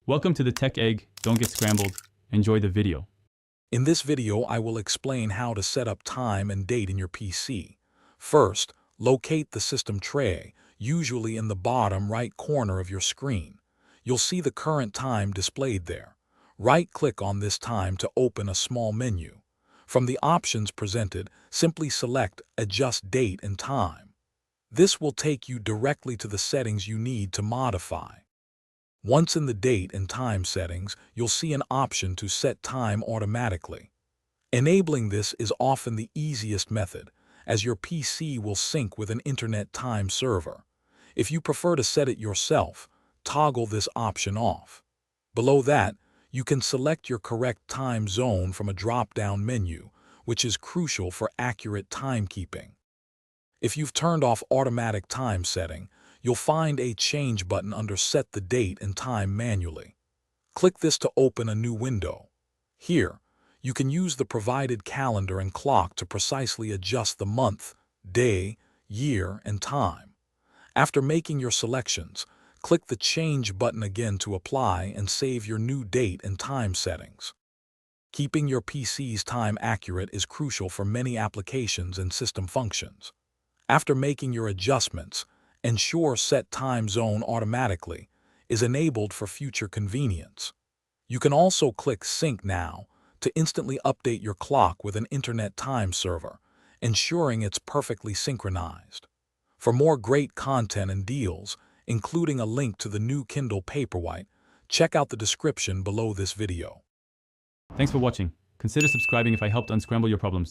Welcome to the Tech Egg. Don't get scrambled. Enjoy the video. In this video, I will explain how to set up time and date in your PC. First, locate the system tray, usually in the bottom right corner of your screen. You'll see the current time displayed there. Right-click on this time to open a small menu. From the options presented, simply select Adjust Date and Time. This will take you directly to the settings you need to modify. Once in the date and time settings, you'll see an option to set time automatically. Enabling this is often the easiest method, as your PC will sync with an internet time server. If you prefer to set it yourself, toggle this option off. Below that, you can select your correct time zone from a drop-down menu, which is crucial for accurate timekeeping. If you've turned off automatic time setting, you'll find a Change button under Set the Date and Time manually. Click this to open a new window. Here, you can use the provided calendar and clock to precisely adjust the month, day, year, and time. After making your selections, click the Change button again to apply and save your new date and time settings. Keeping your PC's time accurate is crucial for many applications and system functions. After making your adjustments, ensure Set Time Zone Automatically is enabled for future convenience. You can also click Sync Now to instantly update your clock with an internet time server, ensuring it's perfectly synchronized. For more great content and deals, including a link to the new Kindle Paperwhite, check out the description below this video. Thanks for watching. Consider subscribing if I helped unscramble your problems.